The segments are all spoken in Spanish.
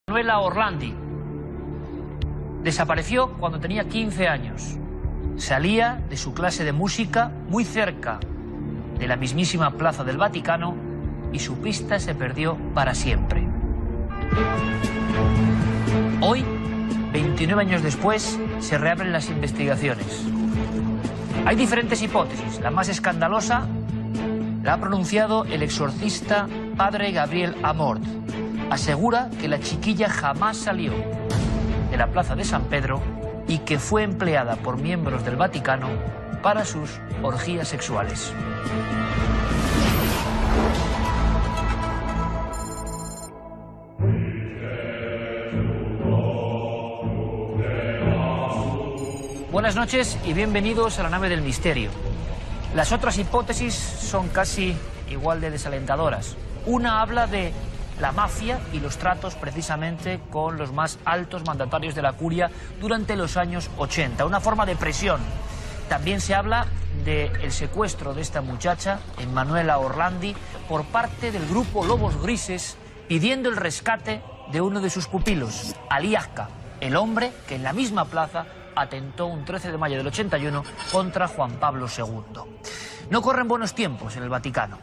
Manuela Orlandi desapareció cuando tenía 15 años. Salía de su clase de música muy cerca de la mismísima Plaza del Vaticano y su pista se perdió para siempre. Hoy, 29 años después, se reabren las investigaciones. Hay diferentes hipótesis. La más escandalosa la ha pronunciado el exorcista padre Gabriel Amort. Asegura que la chiquilla jamás salió de la Plaza de San Pedro y que fue empleada por miembros del Vaticano para sus orgías sexuales. Buenas noches y bienvenidos a la nave del misterio. Las otras hipótesis son casi igual de desalentadoras. Una habla de la mafia y los tratos precisamente con los más altos mandatarios de la curia durante los años 80, una forma de presión. También se habla del secuestro de esta muchacha, Manuela Orlandi, por parte del grupo Lobos Grises, pidiendo el rescate de uno de sus pupilos, Ali Azca, el hombre que en la misma plaza atentó un 13 de mayo del 81 contra Juan Pablo II. No corren buenos tiempos en el Vaticano.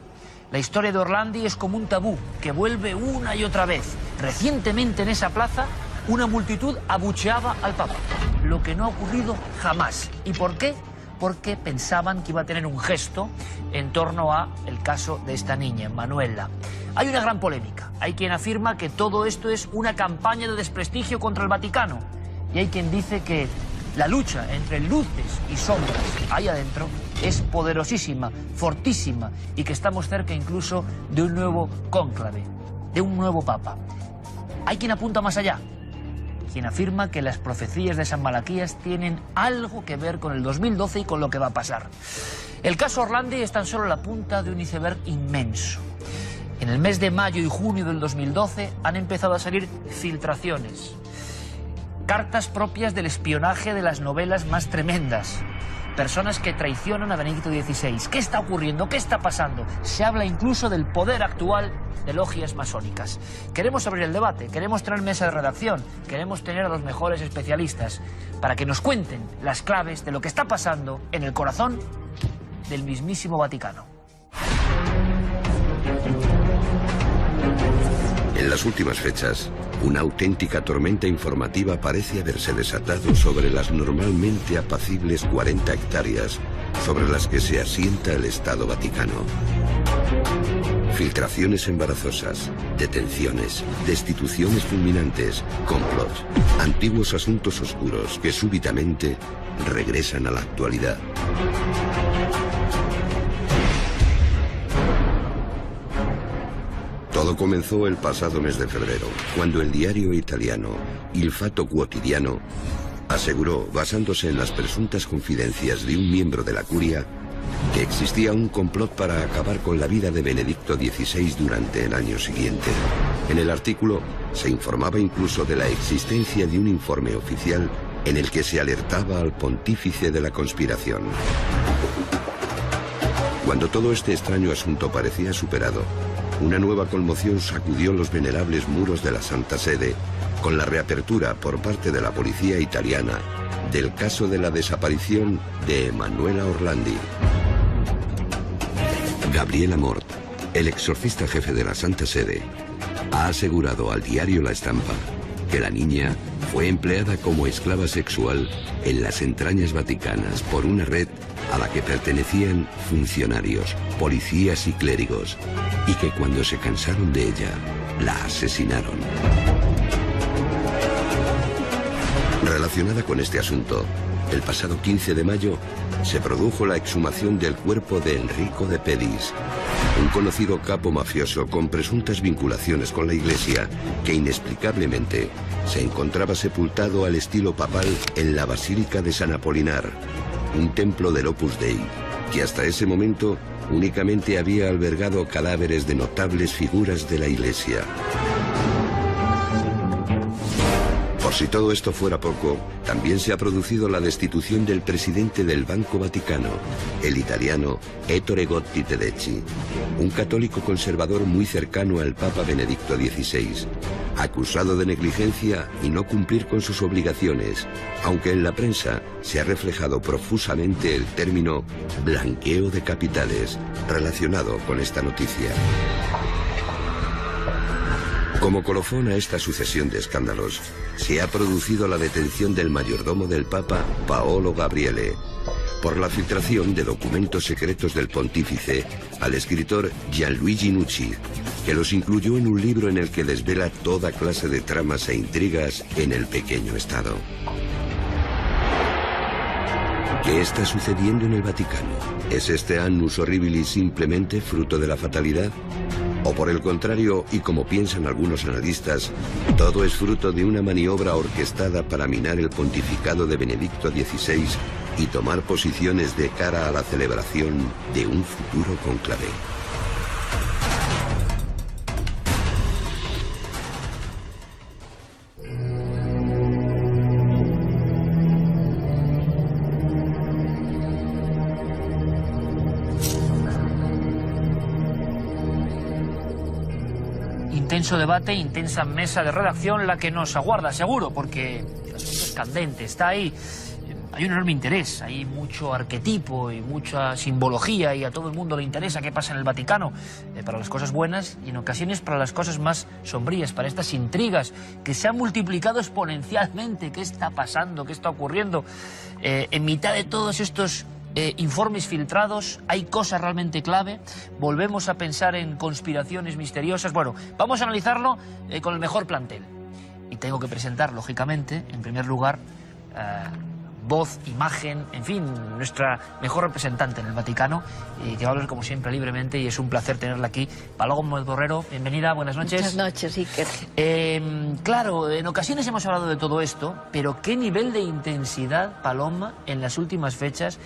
La historia de Orlandi es como un tabú que vuelve una y otra vez. Recientemente en esa plaza una multitud abucheaba al Papa, lo que no ha ocurrido jamás. ¿Y por qué? Porque pensaban que iba a tener un gesto en torno a el caso de esta niña, Manuela. Hay una gran polémica. Hay quien afirma que todo esto es una campaña de desprestigio contra el Vaticano. Y hay quien dice que la lucha entre luces y sombras ahí adentro es poderosísima, fortísima, y que estamos cerca incluso de un nuevo cónclave, de un nuevo papa. Hay quien apunta más allá, quien afirma que las profecías de San Malaquías tienen algo que ver con el 2012 y con lo que va a pasar. El caso Orlandi es tan solo la punta de un iceberg inmenso. En el mes de mayo y junio del 2012 han empezado a salir filtraciones, cartas propias del espionaje de las novelas más tremendas. Personas que traicionan a Benedicto XVI. ¿Qué está ocurriendo? ¿Qué está pasando? Se habla incluso del poder actual de logias masónicas. Queremos abrir el debate, queremos tener mesa de redacción, queremos tener a los mejores especialistas para que nos cuenten las claves de lo que está pasando en el corazón del mismísimo Vaticano. En las últimas fechas, una auténtica tormenta informativa parece haberse desatado sobre las normalmente apacibles 40 hectáreas sobre las que se asienta el Estado Vaticano. Filtraciones embarazosas, detenciones, destituciones fulminantes, complots, antiguos asuntos oscuros que súbitamente regresan a la actualidad. Todo comenzó el pasado mes de febrero, cuando el diario italiano Il Fatto Quotidiano aseguró, basándose en las presuntas confidencias de un miembro de la curia, que existía un complot para acabar con la vida de Benedicto XVI durante el año siguiente. En el artículo se informaba incluso de la existencia de un informe oficial en el que se alertaba al pontífice de la conspiración. Cuando todo este extraño asunto parecía superado, una nueva conmoción sacudió los venerables muros de la Santa Sede con la reapertura por parte de la policía italiana del caso de la desaparición de Manuela Orlandi. Gabriel Amort, el exorcista jefe de la Santa Sede, ha asegurado al diario La Estampa que la niña fue empleada como esclava sexual en las entrañas vaticanas por una red a la que pertenecían funcionarios, policías y clérigos, y que cuando se cansaron de ella, la asesinaron. Relacionada con este asunto, el pasado 15 de mayo se produjo la exhumación del cuerpo de Enrico de Pedis, un conocido capo mafioso con presuntas vinculaciones con la Iglesia que inexplicablemente se encontraba sepultado al estilo papal en la Basílica de San Apolinar, un templo del Opus Dei, que hasta ese momento únicamente había albergado cadáveres de notables figuras de la Iglesia. Por si todo esto fuera poco, también se ha producido la destitución del presidente del Banco Vaticano, el italiano Ettore Gotti Tedeschi, un católico conservador muy cercano al Papa Benedicto XVI, acusado de negligencia y no cumplir con sus obligaciones, aunque en la prensa se ha reflejado profusamente el término blanqueo de capitales relacionado con esta noticia. Como colofón a esta sucesión de escándalos, se ha producido la detención del mayordomo del Papa, Paolo Gabriele, por la filtración de documentos secretos del pontífice al escritor Gianluigi Nucci, que los incluyó en un libro en el que desvela toda clase de tramas e intrigas en el pequeño estado. ¿Qué está sucediendo en el Vaticano? ¿Es este annus horribilis simplemente fruto de la fatalidad? ¿O por el contrario, y como piensan algunos analistas, todo es fruto de una maniobra orquestada para minar el pontificado de Benedicto XVI y tomar posiciones de cara a la celebración de un futuro cónclave? Intenso debate, intensa mesa de redacción la que nos aguarda, seguro, porque el asunto es candente, está ahí. Hay un enorme interés, hay mucho arquetipo y mucha simbología y a todo el mundo le interesa qué pasa en el Vaticano, para las cosas buenas y en ocasiones para las cosas más sombrías, para estas intrigas que se han multiplicado exponencialmente. ¿Qué está pasando? ¿Qué está ocurriendo? En mitad de todos estos informes filtrados, ¿hay cosas realmente clave? ¿Volvemos a pensar en conspiraciones misteriosas? Bueno, vamos a analizarlo con el mejor plantel. Y tengo que presentar, lógicamente, en primer lugar, voz, imagen, en fin, nuestra mejor representante en el Vaticano, que va a hablar como siempre libremente, y es un placer tenerla aquí. Paloma Borrero, bienvenida, buenas noches. Buenas noches, Iker. Claro, en ocasiones hemos hablado de todo esto, pero qué nivel de intensidad, Paloma, en las últimas fechas.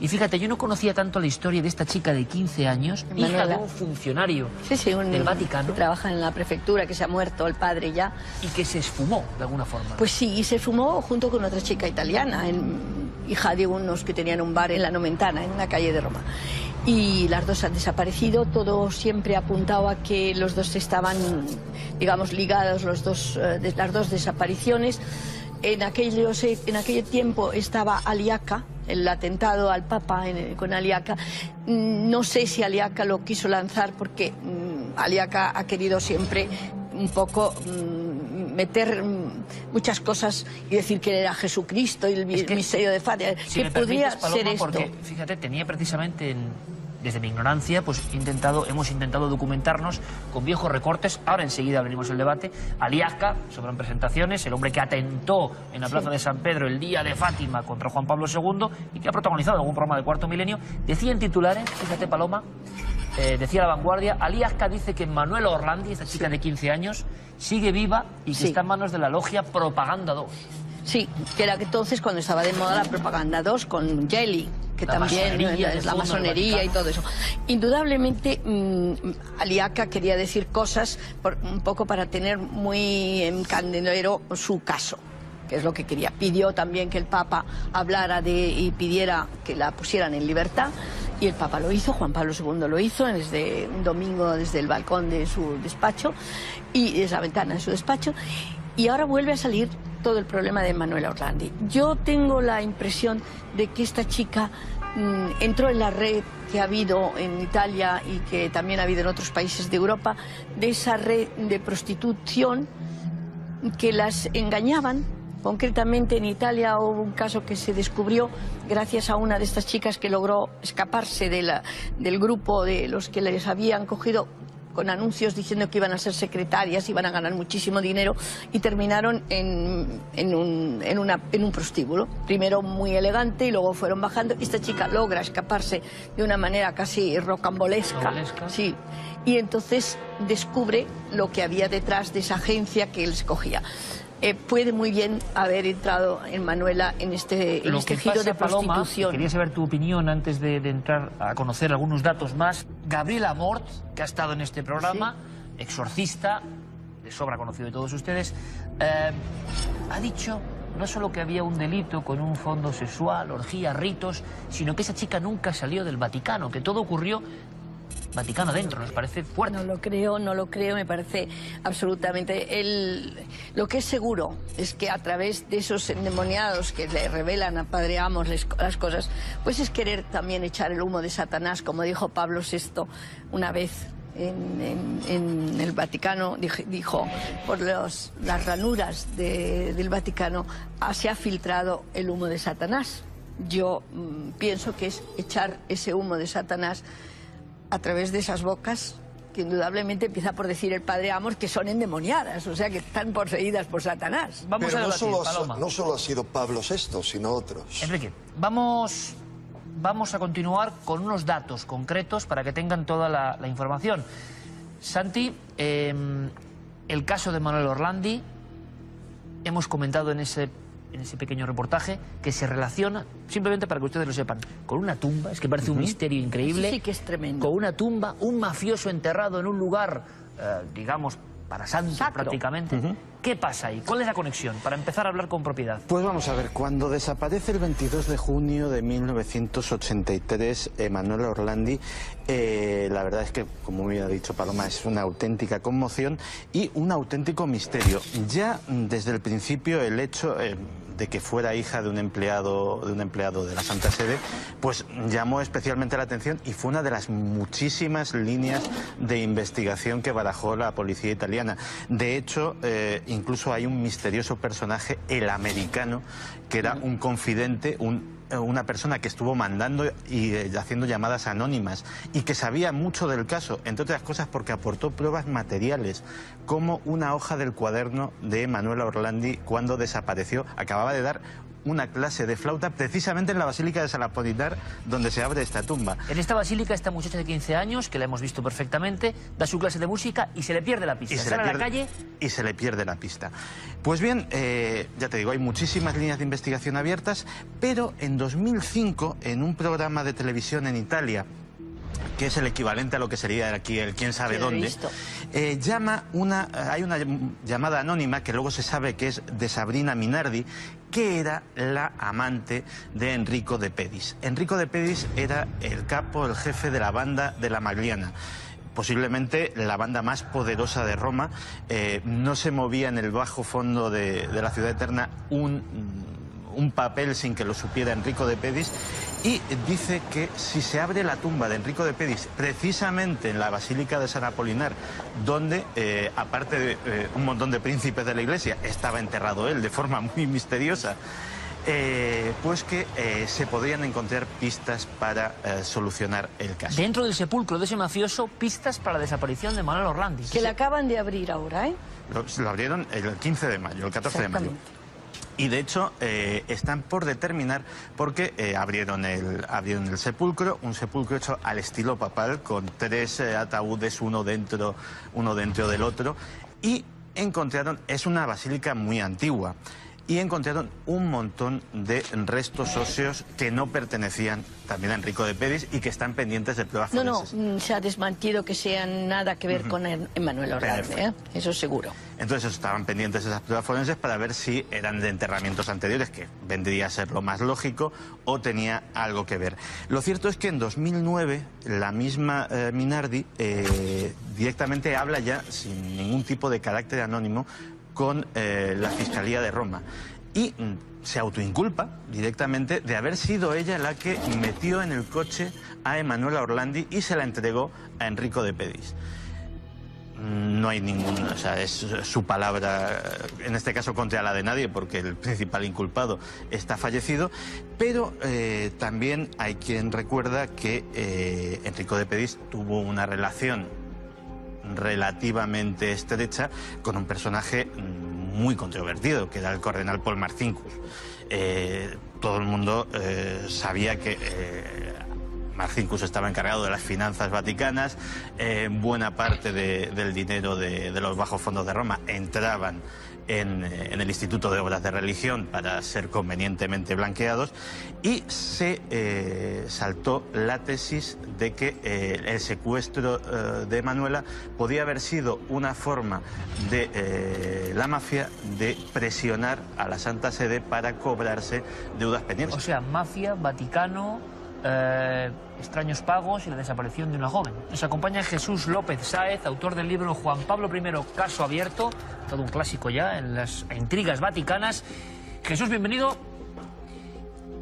Y fíjate, yo no conocía tanto la historia de esta chica de 15 años, hija de un funcionario del Vaticano. Que trabaja en la prefectura, que se ha muerto el padre ya. Y que se esfumó, de alguna forma. Pues sí, y se esfumó junto con otra chica italiana, hija de unos que tenían un bar en la Nomentana, en una calle de Roma. Y las dos han desaparecido, todo siempre apuntaba a que los dos estaban, digamos, ligados, las dos desapariciones. En aquel tiempo estaba Aliaca, el atentado al Papa con Aliaca. No sé si Aliaca lo quiso lanzar porque Aliaca ha querido siempre un poco meter muchas cosas y decir que era Jesucristo y el misterio de Fátima. Si que podría Paloma, ser esto. Porque, fíjate, tenía precisamente desde mi ignorancia, pues hemos intentado documentarnos con viejos recortes. Ahora enseguida abrimos el debate. Aliaca, sobran presentaciones, el hombre que atentó en la plaza de San Pedro el día de Fátima contra Juan Pablo II y que ha protagonizado algún programa de Cuarto Milenio, decía en titulares, fíjate, Paloma, decía La Vanguardia, Aliaca dice que Manuela Orlandi, esta chica de 15 años, sigue viva y que está en manos de la logia Propaganda 2. Sí, que era que entonces cuando estaba de moda la Propaganda 2 con Gelli, que también es la masonería y todo eso. Indudablemente, Aliaca quería decir cosas un poco para tener muy en candelero su caso, que es lo que quería. Pidió también que el Papa hablara y pidiera que la pusieran en libertad, y el Papa lo hizo, Juan Pablo II lo hizo desde un domingo desde el balcón de su despacho y desde la ventana de su despacho, y ahora vuelve a salir todo el problema de Manuela Orlandi. Yo tengo la impresión de que esta chica entró en la red que ha habido en Italia y que también ha habido en otros países de Europa, de esa red de prostitución que las engañaban. Concretamente en Italia hubo un caso que se descubrió gracias a una de estas chicas que logró escaparse del grupo de los que les habían cogido con anuncios diciendo que iban a ser secretarias, iban a ganar muchísimo dinero, y terminaron en un prostíbulo. Primero muy elegante y luego fueron bajando. Esta chica logra escaparse de una manera casi rocambolesca. Sí. Y entonces descubre lo que había detrás de esa agencia que él escogía. Puede muy bien haber entrado en Manuela en este giro de prostitución. Paloma, quería saber tu opinión antes de entrar a conocer algunos datos más. Gabriel Amort, que ha estado en este programa, sí, exorcista, de sobra conocido de todos ustedes, ha dicho no solo que había un delito con un fondo sexual, orgías, ritos, sino que esa chica nunca salió del Vaticano, que todo ocurrió Vaticano dentro, nos parece fuerte. No lo creo, me parece absolutamente... Lo que es seguro es que a través de esos endemoniados que le revelan a Padre Amos las cosas, pues es querer también echar el humo de Satanás, como dijo Pablo VI una vez en el Vaticano, dijo, por las ranuras del Vaticano se ha filtrado el humo de Satanás. Yo pienso que es echar ese humo de Satanás a través de esas bocas, que indudablemente empieza por decir el Padre Amos que son endemoniadas, o sea que están poseídas por Satanás. Vamos a debatir, no solo ha sido Pablo VI, sino otros. Enrique, vamos a continuar con unos datos concretos para que tengan toda la información. Santi, el caso de Manuel Orlandi, hemos comentado en ese pequeño reportaje que se relaciona, simplemente para que ustedes lo sepan, con una tumba, es que parece un misterio increíble. Sí que es tremendo. Con una tumba, un mafioso enterrado en un lugar, digamos, para santo prácticamente. ¿Qué pasa ahí? ¿Cuál es la conexión? Para empezar a hablar con propiedad. Pues vamos a ver, cuando desaparece el 22 de junio de 1983 Manuel Orlandi, la verdad es que, como me ha dicho Paloma, es una auténtica conmoción y un auténtico misterio. Ya desde el principio el hecho de que fuera hija de un empleado de la Santa Sede, pues llamó especialmente la atención y fue una de las muchísimas líneas de investigación que barajó la policía italiana. De hecho, incluso hay un misterioso personaje, el americano, que era un confidente, una persona que estuvo mandando y haciendo llamadas anónimas y que sabía mucho del caso, entre otras cosas porque aportó pruebas materiales, como una hoja del cuaderno de Manuela Orlandi cuando desapareció. Acababa de dar una clase de flauta precisamente en la Basílica de San Apolinar, donde se abre esta tumba. En esta basílica, esta muchacha de 15 años, que la hemos visto perfectamente, da su clase de música y se le pierde la pista. Sale a la calle y se le pierde la pista. Pues bien, ya te digo, hay muchísimas líneas de investigación abiertas, pero en 2005, en un programa de televisión en Italia, que es el equivalente a lo que sería aquí el quién sabe dónde, hay una llamada anónima que luego se sabe que es de Sabrina Minardi, que era la amante de Enrico de Pedis. Enrico de Pedis era el capo, el jefe de la banda de la Magliana, posiblemente la banda más poderosa de Roma. No se movía en el bajo fondo de la ciudad eterna un papel sin que lo supiera Enrico de Pedis, y dice que si se abre la tumba de Enrico de Pedis precisamente en la Basílica de San Apolinar, donde aparte de un montón de príncipes de la iglesia estaba enterrado él de forma muy misteriosa, pues que se podrían encontrar pistas para solucionar el caso. Dentro del sepulcro de ese mafioso, pistas para la desaparición de Manuel Orlandi. Que la acaban de abrir ahora, ¿eh? Lo abrieron el 15 de mayo, el 14 de mayo. Y de hecho están por determinar, porque abrieron el sepulcro, un sepulcro hecho al estilo papal, con 3 ataúdes, uno dentro del otro, y encontraron, es una basílica muy antigua, y encontraron un montón de restos óseos que no pertenecían también a Enrico de Pedis y que están pendientes de pruebas forenses. No, se ha desmentido que sean nada que ver con Manuel Orlandi, eso seguro. Entonces estaban pendientes esas pruebas forenses para ver si eran de enterramientos anteriores, que vendría a ser lo más lógico, o tenía algo que ver. Lo cierto es que en 2009 la misma Minardi directamente habla ya, sin ningún tipo de carácter anónimo, con la Fiscalía de Roma, y se autoinculpa directamente de haber sido ella la que metió en el coche a Emanuela Orlandi y se la entregó a Enrico de Pedis. No hay o sea, es su palabra, en este caso contra la de nadie, porque el principal inculpado está fallecido, pero también hay quien recuerda que Enrico de Pedis tuvo una relación relativamente estrecha con un personaje muy controvertido, que era el cardenal Paul Marcinkus. Todo el mundo sabía que Marcinkus estaba encargado de las finanzas vaticanas, buena parte del dinero de los bajos fondos de Roma entraban en el Instituto de Obras de Religión para ser convenientemente blanqueados, y se saltó la tesis de que el secuestro de Manuela podía haber sido una forma de la mafia de presionar a la Santa Sede para cobrarse deudas pendientes. O sea, mafia, Vaticano, extraños pagos y la desaparición de una joven. Nos acompaña Jesús López Sáez, autor del libro Juan Pablo I, Caso Abierto, todo un clásico ya en las intrigas vaticanas. Jesús, bienvenido.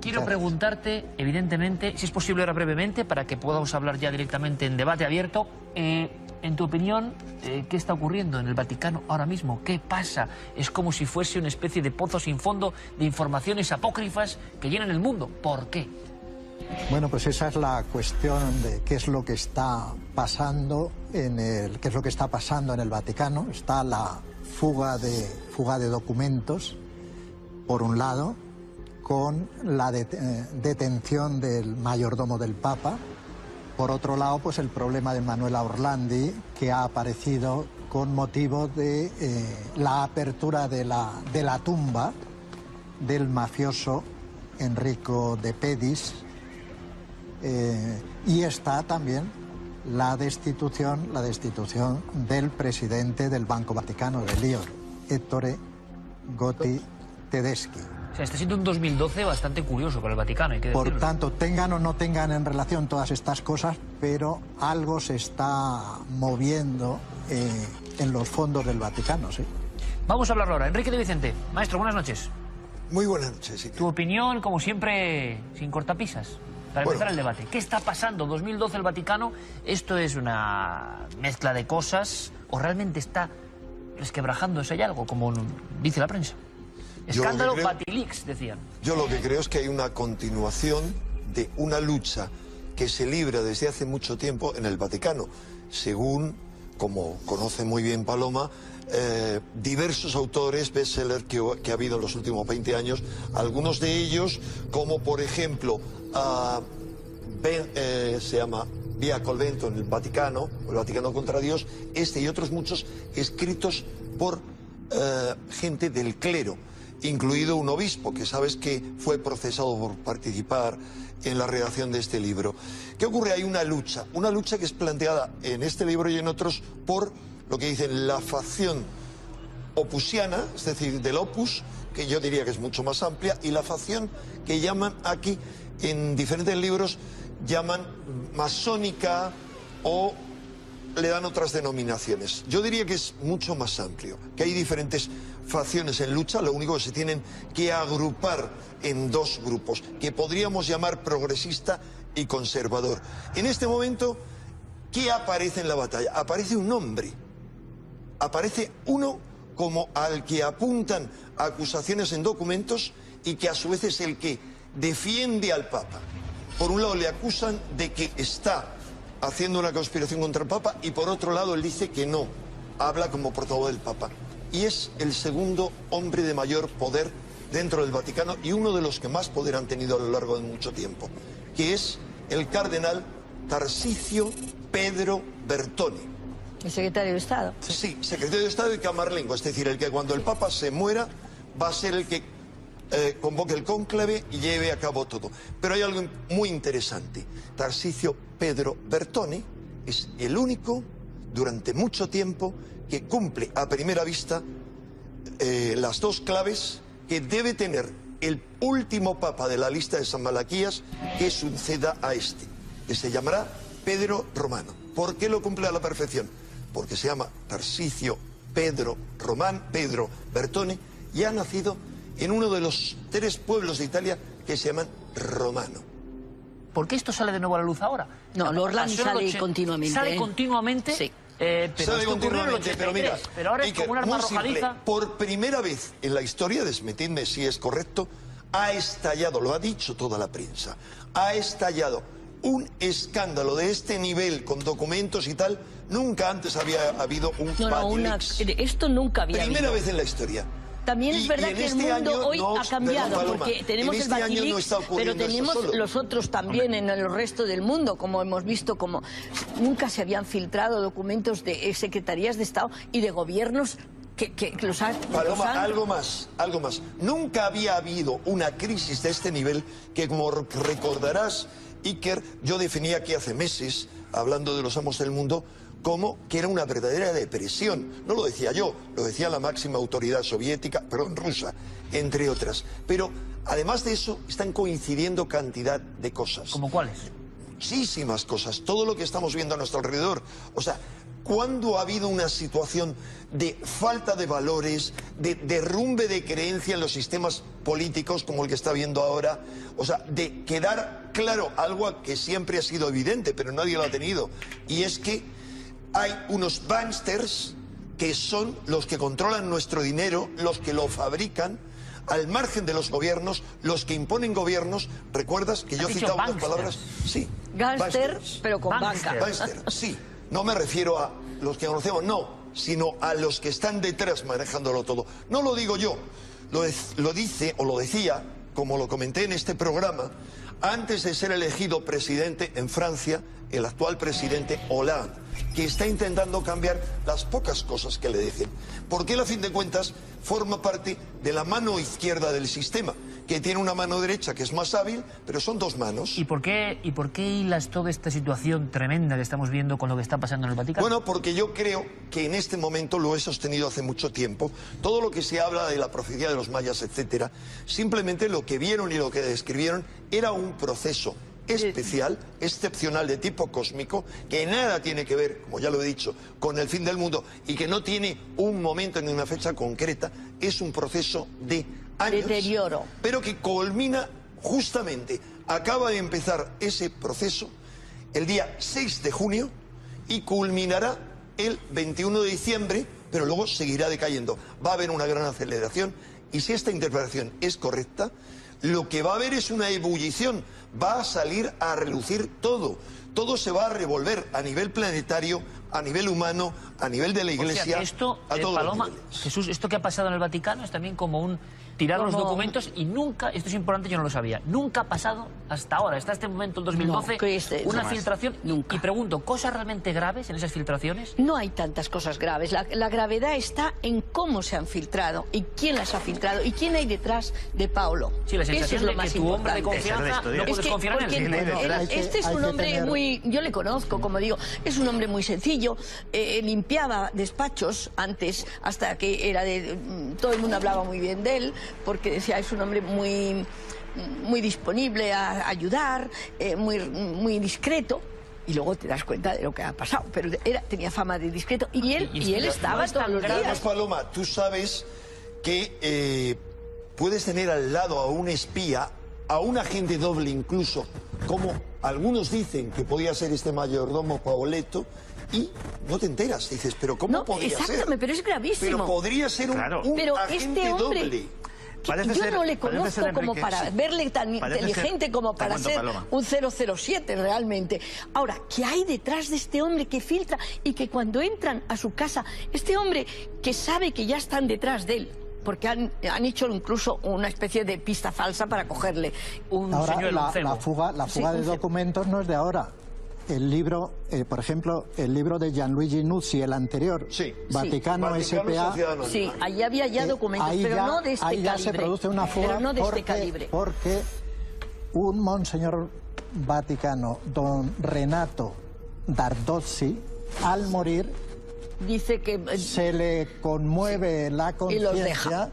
Quiero preguntarte, evidentemente, si es posible ahora brevemente, para que podamos hablar ya directamente en debate abierto, en tu opinión, ¿qué está ocurriendo en el Vaticano ahora mismo? ¿Qué pasa? Es como si fuese una especie de pozo sin fondo de informaciones apócrifas que llenan el mundo. ¿Por qué? Bueno, pues esa es la cuestión de qué es lo que está pasando en el Vaticano. Está la fuga de documentos, por un lado, con la detención del mayordomo del Papa. Por otro lado, pues el problema de Manuela Orlandi, que ha aparecido con motivo de la apertura de la tumba del mafioso Enrico de Pedis. Y está también la destitución del presidente del Banco Vaticano de Lior, Ettore Gotti Tedeschi. O sea, está siendo un 2012 bastante curioso para el Vaticano, hay que decirlo. Por tanto, tengan o no tengan en relación todas estas cosas, pero algo se está moviendo en los fondos del Vaticano, sí. Vamos a hablarlo ahora. Enrique de Vicente, maestro, buenas noches. Muy buenas noches, sí. Tu opinión, como siempre, sin cortapisas. Para empezar el debate, ¿qué está pasando? 2012 el Vaticano, ¿esto es una mezcla de cosas o realmente está resquebrajándose hay algo, como dice la prensa? Escándalo Vatilix, decían. Yo lo que creo es que hay una continuación de una lucha que se libra desde hace mucho tiempo en el Vaticano, según, como conoce muy bien Paloma, diversos autores bestseller que ha habido en los últimos 20 años, algunos de ellos, como por ejemplo, se llama Vía Colvento en el Vaticano, el Vaticano contra Dios, y otros muchos escritos por gente del clero, incluido un obispo, que sabes que fue procesado por participar en la redacción de este libro. ¿Qué ocurre? Hay una lucha que es planteada en este libro y en otros por lo que dicen la facción opusiana, es decir, del opus, que yo diría que es mucho más amplia, y la facción que llaman aquí, en diferentes libros, llaman masónica o le dan otras denominaciones. Yo diría que es mucho más amplio, que hay diferentes facciones en lucha, lo único que se tienen que agrupar en dos grupos, que podríamos llamar progresista y conservador. En este momento, ¿qué aparece en la batalla? Aparece un hombre, aparece uno como al que apuntan acusaciones en documentos y que a su vez es el que defiende al Papa. Por un lado le acusan de que está haciendo una conspiración contra el Papa y por otro lado él dice que no, habla como portavoz del Papa. Y es el segundo hombre de mayor poder dentro del Vaticano y uno de los que más poder han tenido a lo largo de mucho tiempo, que es el cardenal Tarcisio Pedro Bertone. ¿El secretario de Estado? Sí, secretario de Estado y camarlengo, es decir, el que cuando el Papa se muera va a ser el que convoque el cónclave y lleve a cabo todo. Pero hay algo muy interesante. Tarcisio Pedro Bertone es el único, durante mucho tiempo, que cumple a primera vista las dos claves que debe tener el último papa de la lista de San Malaquías que suceda a este, que se llamará Pedro Romano. ¿Por qué lo cumple a la perfección? Porque se llama Tarcisio Pedro Bertone y ha nacido en uno de los 3 pueblos de Italia que se llaman Romano. ¿Por qué esto sale de nuevo a la luz ahora? No, Orlandi sale continuamente. ¿Sale continuamente? Sí. Pero sale continuamente, pero mira, pero ahora es como un arma arrojadiza. Por primera vez en la historia, desmentidme si es correcto, ha estallado, lo ha dicho toda la prensa, ha estallado un escándalo de este nivel con documentos y tal. Nunca antes había habido un Vatilix. Esto nunca había Primera habido. vez en la historia. También es verdad que el mundo hoy ha cambiado, porque tenemos el Vatilix, pero tenemos los otros también en el resto del mundo, como hemos visto, como nunca se habían filtrado documentos de secretarías de Estado y de gobiernos que los han... Paloma, algo más. Nunca había habido una crisis de este nivel que, como recordarás, Iker, yo definía aquí hace meses, hablando de los amos del mundo, como que era una verdadera depresión. No lo decía yo, lo decía la máxima autoridad soviética, perdón, rusa, entre otras. Pero además de eso, están coincidiendo cantidad de cosas. ¿Cómo cuáles? Muchísimas cosas, todo lo que estamos viendo a nuestro alrededor. O sea, ¿cuándo ha habido una situación de falta de valores, de derrumbe de creencia en los sistemas políticos como el que está habiendo ahora? O sea, de quedar claro algo que siempre ha sido evidente, pero nadie lo ha tenido. Y es que hay unos banksters que son los que controlan nuestro dinero, los que lo fabrican, al margen de los gobiernos, los que imponen gobiernos. ¿Recuerdas que yo citaba unas palabras? Sí. Gánster, pero con banca. Bankster, sí. No me refiero a los que conocemos, no, sino a los que están detrás manejándolo todo. No lo digo yo, lo dice o lo decía, como lo comenté en este programa, antes de ser elegido presidente en Francia, el actual presidente Hollande, que está intentando cambiar las pocas cosas que le dejen. Porque él, a fin de cuentas, forma parte de la mano izquierda del sistema, que tiene una mano derecha que es más hábil, pero son dos manos. ¿Y por qué hilas toda esta situación tremenda que estamos viendo con lo que está pasando en el Vaticano? Bueno, porque yo creo que en este momento, lo he sostenido hace mucho tiempo, todo lo que se habla de la profecía de los mayas, etcétera, simplemente lo que vieron y lo que describieron era un proceso especial, excepcional, de tipo cósmico, que nada tiene que ver, como ya lo he dicho, con el fin del mundo, y que no tiene un momento ni una fecha concreta. Es un proceso de años, deterioro, pero que culmina justamente, acaba de empezar ese proceso el día 6 de junio y culminará el 21 de diciembre, pero luego seguirá decayendo. Va a haber una gran aceleración, y si esta interpretación es correcta, lo que va a haber es una ebullición, va a salir a relucir todo. Todo se va a revolver a nivel planetario, a nivel humano, a nivel de la Iglesia. O sea, que esto, a todos Paloma, los niveles. Jesús, esto que ha pasado en el Vaticano es también como un tirar los documentos, y nunca, esto es importante, yo no lo sabía, nunca ha pasado hasta ahora, hasta este momento, el 2012, una filtración. Nunca. Y pregunto, ¿cosas realmente graves en esas filtraciones? No hay tantas cosas graves. La gravedad está en cómo se han filtrado y quién las ha filtrado y quién hay detrás de Paulo. Sí, la sensación Eso es lo de más que tu hombre de importante. confianza no puedes confiar en él. Este es un hombre muy... Yo le conozco, como digo, es un hombre muy sencillo. Limpiaba despachos antes, hasta que era de... Todo el mundo hablaba muy bien de él, porque decía, es un hombre muy disponible a ayudar, muy discreto. Y luego te das cuenta de lo que ha pasado. Pero tenía fama de discreto. Y él estaba todos los días. Paloma, tú sabes que puedes tener al lado a un espía, a un agente doble incluso, como algunos dicen que podía ser este mayordomo Pauletto, y no te enteras. Dices, pero ¿cómo podría ser? Exactamente, pero es gravísimo. Pero podría ser un pero agente este hombre, doble. Yo no le conozco como para verle tan inteligente como para ser un 007 realmente. Ahora, ¿qué hay detrás de este hombre que filtra y que cuando entran a su casa, este hombre que sabe que ya están detrás de él, porque han hecho incluso una especie de pista falsa para cogerle un ahora, señuelo, la fuga de documentos no es de ahora. El libro, por ejemplo, el libro de Gianluigi Nuzzi, el anterior, Vaticano S.p.A. Sí, ahí había ya documentos, pero no de este calibre. Ahí ya se produce una fuga, pero no de este calibre. Porque un monseñor vaticano, don Renato Dardozzi, al morir, dice que se le conmueve la conciencia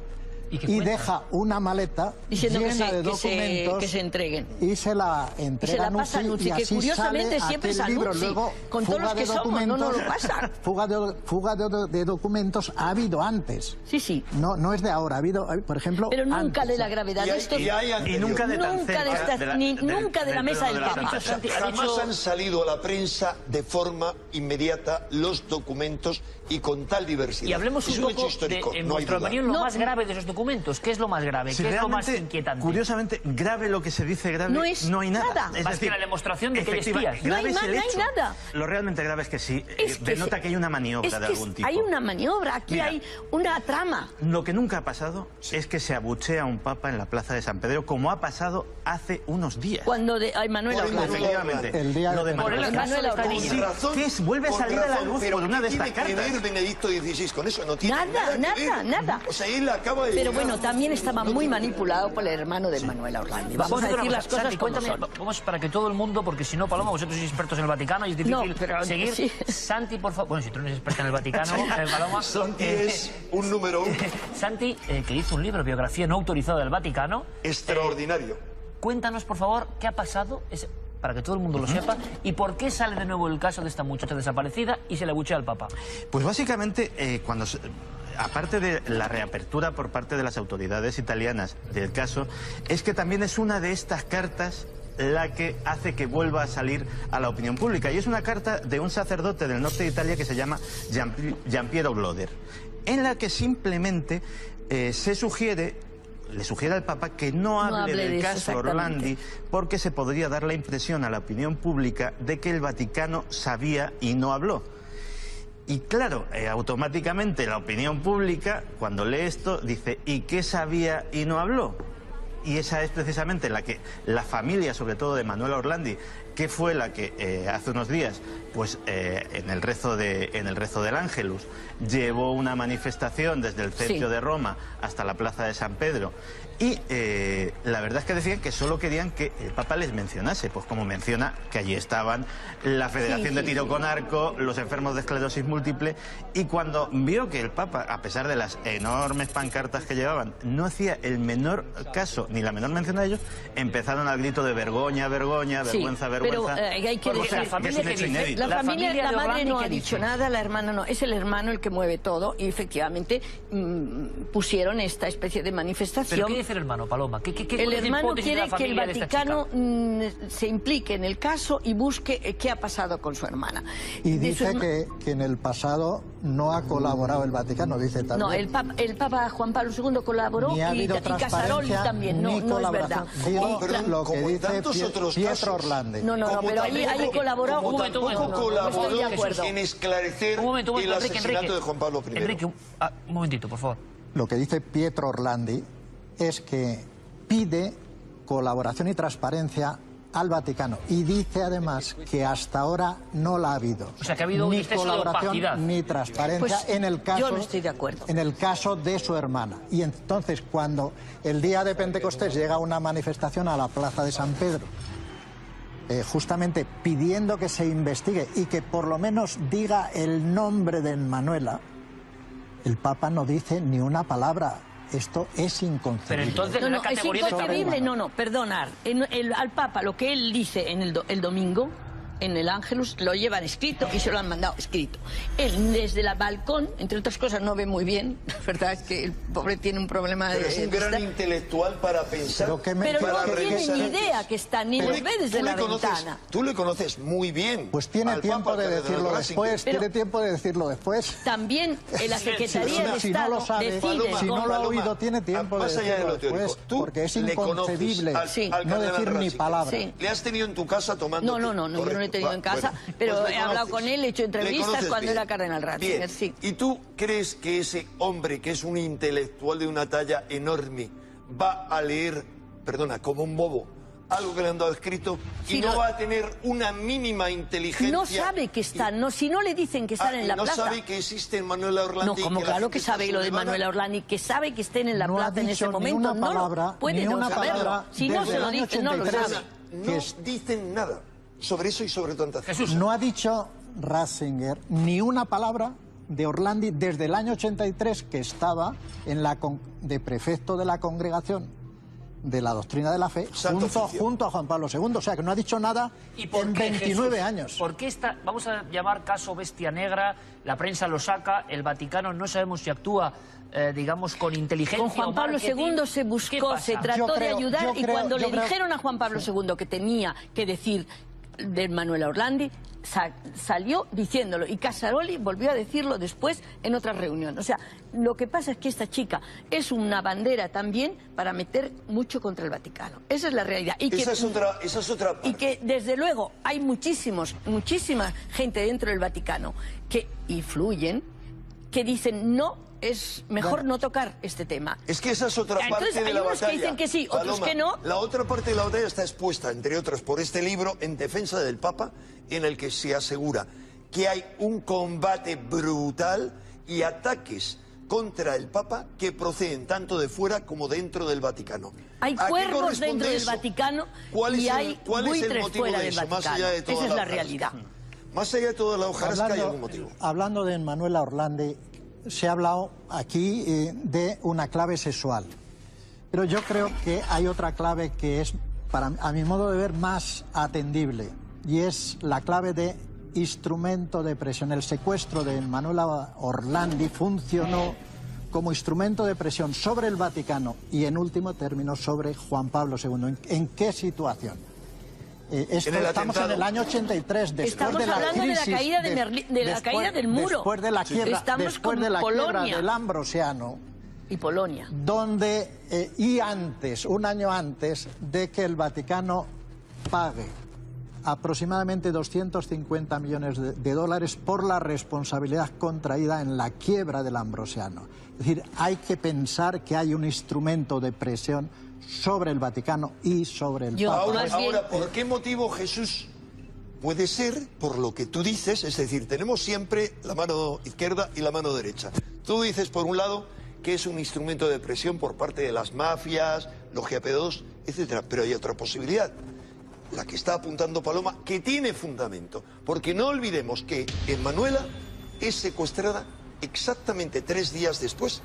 y deja una maleta llena de documentos que se entreguen. Y se la entrega a Nuzzi, y que así curiosamente sale siempre es a libro. Nuzzi. Luego, con todos los que somos, no lo pasa. Fuga de documentos ha habido antes. Sí. No es de ahora, ha habido, por ejemplo, pero nunca antes. de la gravedad de esto. Y nunca de tan cerca. Nunca de la mesa del Papa. Jamás han salido a la prensa de forma inmediata los documentos y con tal diversidad. Y hablemos un poco de, en vuestra opinión, lo más grave de esos documentos. ¿Qué es lo más grave? ¿Qué es lo más inquietante? Curiosamente, grave lo que se dice grave, no hay nada. Es decir, la demostración de que hay espías. No hay nada. Lo realmente grave es que sí, denota que hay una maniobra de algún tipo. Hay una maniobra, aquí hay una trama. Lo que nunca ha pasado es que se abuchea a un papa en la plaza de San Pedro, como ha pasado hace unos días. Cuando hay Manuel Orlando. Efectivamente. El día lo de Manuel Orlando. ¿Qué es? Vuelve a salir a la luz por una de estas cartas. Benedicto XVI con eso? No tiene nada. O sea, él acaba de Pero bueno, también estaba muy manipulado por el hermano de Manuela Orlandi. Vamos a decir las cosas como son. Vamos para que todo el mundo, porque si no, Paloma, vosotros sois expertos en el Vaticano y es difícil seguir. Sí. Santi, por favor. Bueno, si tú no eres experta en el Vaticano, Paloma. Santi es un número 1. Santi, que hizo un libro, biografía no autorizada del Vaticano. Extraordinario. Cuéntanos, por favor, qué ha pasado, para que todo el mundo lo sepa, y por qué sale de nuevo el caso de esta muchacha desaparecida y se le abuchea al Papa. Pues básicamente, aparte de la reapertura por parte de las autoridades italianas del caso, es que también es una de estas cartas la que hace que vuelva a salir a la opinión pública. Y es una carta de un sacerdote del norte de Italia que se llama Giampiero Gloder, en la que simplemente le sugiere al Papa que no hable del caso Orlandi, porque se podría dar la impresión a la opinión pública de que el Vaticano sabía y no habló. Y claro, automáticamente la opinión pública, cuando lee esto, dice, ¿y qué sabía y no habló? Y esa es precisamente la que la familia, sobre todo de Manuela Orlandi, que fue la que hace unos días, pues en el rezo del Ángelus, llevó una manifestación desde el centro de Roma hasta la plaza de San Pedro. Y la verdad es que decían que solo querían que el Papa les mencionase, pues como menciona que allí estaban la Federación de Tiro con Arco, los enfermos de esclerosis múltiple, y cuando vio que el Papa, a pesar de las enormes pancartas que llevaban, no hacía el menor caso ni la menor mención a ellos, empezaron al grito de vergoña, vergoña, vergüenza, vergüenza. Pero hay que decir, la madre no ha dicho nada, la hermana no, es el hermano el que mueve todo, y efectivamente pusieron esta especie de manifestación. ¿Pero qué dice el hermano, Paloma? El hermano quiere que el Vaticano se implique en el caso y busque qué ha pasado con su hermana. Y dice que en el pasado no ha colaborado el Vaticano, dice también. No, el Papa Juan Pablo II colaboró y Casaroli también, no es verdad. Digo lo que dice Pietro Orlandi. No, pero ahí colaboró. Como tampoco colaboró de acuerdo en esclarecer el asesinato de Juan Pablo I. Enrique, un momentito, por favor. Lo que dice Pietro Orlandi es que pide colaboración y transparencia al Vaticano y dice además que hasta ahora no la ha habido. O sea, que ha habido ni colaboración ni transparencia en el caso. Yo no estoy de acuerdo. En el caso de su hermana. Y entonces cuando el día de Pentecostés llega una manifestación a la plaza de San Pedro, justamente pidiendo que se investigue y que por lo menos diga el nombre de Manuela, el Papa no dice ni una palabra. Esto es inconcebible. Pero entonces no, es inconcebible, perdonar. Al Papa lo que él dice en el domingo, en el Ángelus, lo llevan escrito y se lo han mandado escrito. Él desde el balcón, entre otras cosas, no ve muy bien, ¿verdad? Es que el pobre tiene un problema pero es un gran intelectual para pensar. Pero no tiene ni idea que está, ni lo ve desde la ventana. Tú le conoces muy bien. Pues tiene tiempo de decirlo después, tiene tiempo de decirlo después. También en la Secretaría de Estado decide. Si no lo ha oído, tiene tiempo de decirlo después, porque es inconcebible no decir ni palabra. ¿Le has tenido en tu casa tomando? No, yo no he tenido en casa, pero he hablado con él, he hecho entrevistas cuando era cardenal Ratzinger, sí. ¿Y tú crees que ese hombre, que es un intelectual de una talla enorme, va a leer, como un bobo, algo que le han dado escrito y no va a tener una mínima inteligencia? No sabe que están, si no le dicen que están en la plaza. ¿No sabe que existe Manuela Orlandi? No, como claro que sabe lo de Manuela Orlandi, que sabe que estén en la plaza en ese momento. No puede no saberlo. Si no se lo dicen, no lo sabe. No dicen nada sobre eso y sobre tantas cosas. No ha dicho Ratzinger ni una palabra de Orlandi desde el año 83, que estaba de prefecto de la Congregación de la Doctrina de la Fe, junto a Juan Pablo II. O sea, que no ha dicho nada en 29 años. ¿Por qué vamos a llamar caso bestia negra, la prensa lo saca, el Vaticano no sabemos si actúa, digamos, con inteligencia? Con Juan Pablo II se buscó, se trató de ayudar, y cuando le dijeron a Juan Pablo II que tenía que decir de Manuela Orlandi, salió diciéndolo, y Casaroli volvió a decirlo después en otra reunión. O sea, lo que pasa es que esta chica es una bandera también para meter mucho contra el Vaticano. Esa es la realidad. Esa es otra parte. Y que desde luego hay muchísima gente dentro del Vaticano que influyen, que dicen no, es mejor no tocar este tema. Es que esa es otra parte de la batalla. Hay unos que dicen que sí, otros que no. La otra parte de la batalla está expuesta, entre otras, por este libro En defensa del Papa, en el que se asegura que hay un combate brutal y ataques contra el Papa que proceden tanto de fuera como dentro del Vaticano. Hay cuervos dentro del Vaticano y hay buitres fuera del Vaticano. Esa es la realidad. Más allá de toda la hojarasca hay algún motivo. Hablando de Manuela Orlandi, se ha hablado aquí de una clave sexual. Pero yo creo que hay otra clave que es, a mi modo de ver, más atendible. Y es la clave de instrumento de presión. El secuestro de Manuela Orlandi funcionó como instrumento de presión sobre el Vaticano y, en último término, sobre Juan Pablo II. ¿En qué situación? Estamos en el año 83, después de la crisis, de la caída del muro. Después de la quiebra, quiebra del Ambrosiano. Y Polonia. Donde, un año antes de que el Vaticano pague aproximadamente 250 millones de dólares por la responsabilidad contraída en la quiebra del Ambrosiano. Es decir, hay que pensar que hay un instrumento de presión sobre el Vaticano y sobre el Papa. Ahora, ¿por qué motivo, Jesús? Puede ser por lo que tú dices, es decir, tenemos siempre la mano izquierda y la mano derecha. Tú dices, por un lado, que es un instrumento de presión por parte de las mafias, los GP2, etcétera. Pero hay otra posibilidad, la que está apuntando Paloma, que tiene fundamento. Porque no olvidemos que Manuela es secuestrada exactamente 3 días después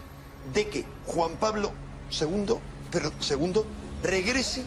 de que Juan Pablo II regrese